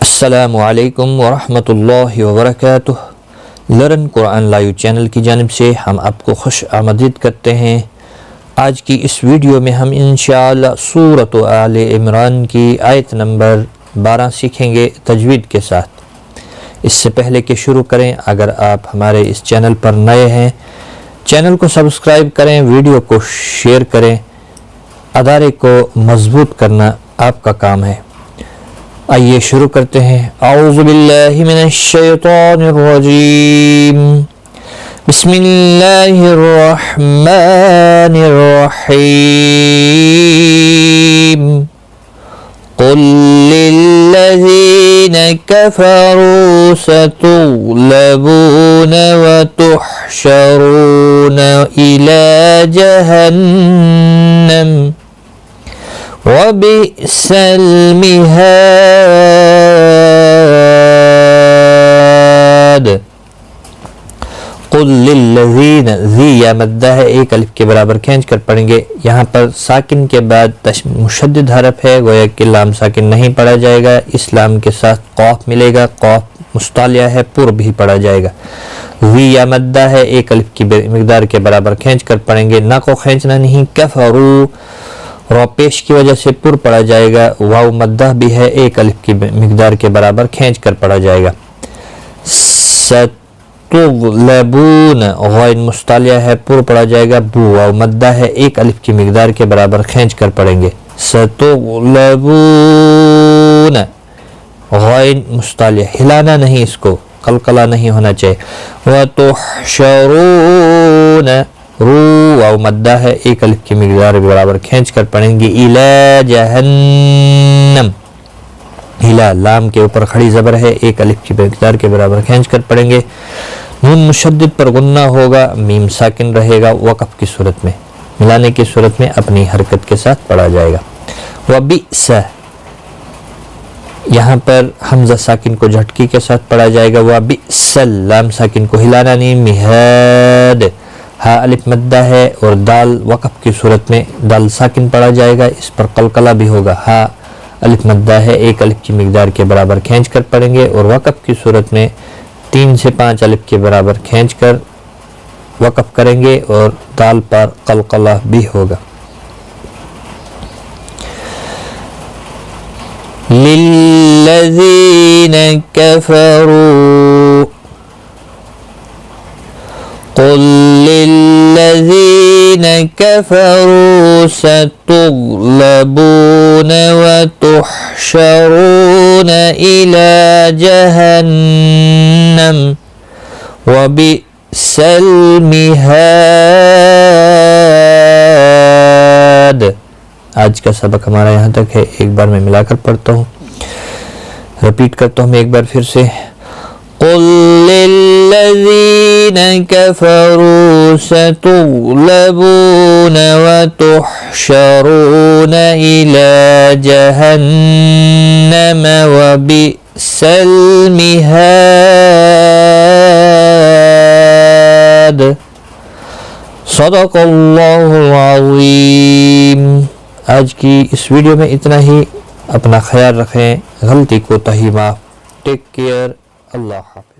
السلام علیکم ورحمۃ اللہ وبرکاتہ۔ لرن قرآن لائیو چینل کی جانب سے ہم آپ کو خوش آمدید کرتے ہیں۔ آج کی اس ویڈیو میں ہم انشاءاللہ سورۃ آل عمران کی آیت نمبر 12 سیکھیں گے تجوید کے ساتھ۔ اس سے پہلے کہ شروع کریں، اگر آپ ہمارے اس چینل پر نئے ہیں، چینل کو سبسکرائب کریں، ویڈیو کو شیئر کریں، ادارے کو مضبوط کرنا آپ کا کام ہے۔ آئیے شروع کرتے ہیں۔ اعوذ باللہ من الشیطان الرجیم، بسم اللہ الرحمن الرحیم، قل للذین کفروا ستغلبون وتحشرون الی جہنم وَبِئْسَ الْمِہَادُ۔ قُلْ لِلَّذِينَ، ذی یا مدہ ہے، ایک الف کے برابر کھینچ کر پڑھیں گے۔ یہاں پر ساکن کے بعد مشدد حرف ہے، گویا کہ لام ساکن نہیں پڑھا جائے گا، اس لام کے ساتھ قاف ملے گا، قاف مستعلیہ ہے، پر بھی پڑھا جائے گا۔ ذی یا مدہ ہے، ایک الف کی مقدار کے برابر کھینچ کر پڑھیں گے، نہ کو کھینچنا نہیں۔ کفروا، رو پیش کی وجہ سے پر پڑھا جائے گا، واو مدہ بھی ہے، ایک الف کی مقدار کے برابر کھینچ کر پڑھا جائے گا۔ ستغلبون، غین مستعلیہ ہے، پر پڑھا جائے گا، بو واو مدہ ہے، ایک الف کی مقدار کے برابر کھینچ کر پڑھیں گے۔ ستغلبون، غین مستعلیہ، ہلانا نہیں، اس کو قلقلہ نہیں ہونا چاہیے۔ وتحشرون، رو واو مدہ ہے، ایک الف کی مقدار کے برابر کھینچ کر پڑھیں گے۔ الی جہنم، الی لام کے اوپر کھڑی زبر ہے، ایک الف کی مقدار کے برابر کھینچ کر پڑھیں گے۔ نون مشدد پر غنہ ہوگا، میم ساکن رہے گا، وقف کی صورت میں، ملانے کی صورت میں اپنی حرکت کے ساتھ پڑھا جائے گا۔ وبئس، یہاں پر حمزہ ساکن کو جھٹکی کے ساتھ پڑھا جائے گا۔ وبئس، لام ساکن کو ہلانا نہیں۔ مہاد، ہا الف مدہ ہے اور دال وقف کی صورت میں دال ساکن پڑھا جائے گا، اس پر قلقلہ بھی ہوگا۔ ہا الف مدہ ہے، ایک الف کی مقدار کے برابر کھینچ کر پڑھیں گے، اور وقف کی صورت میں 3 سے 5 الف کے برابر کھینچ کر وقف کریں گے، اور دال پر قلقلہ بھی ہوگا۔ للذین کفروا، قل للذین کفروا ستغلبون وتحشرون الی جہنم وبئس المہاد۔ آج کا سبق ہمارا یہاں تک ہے، ایک بار میں ملا کر پڑھتا ہوں، رپیٹ کرتا ہوں ایک بار پھر سے۔ قل للذین کفروا ستغلبون وتحشرون الی جہنم وبئس المہاد۔ صدق اللہ العظیم۔ آج کی اس ویڈیو میں اتنا ہی، اپنا خیال رکھیں، غلطی کوتاہی معاف۔ ٹیک کیئر، اللہ حافظ۔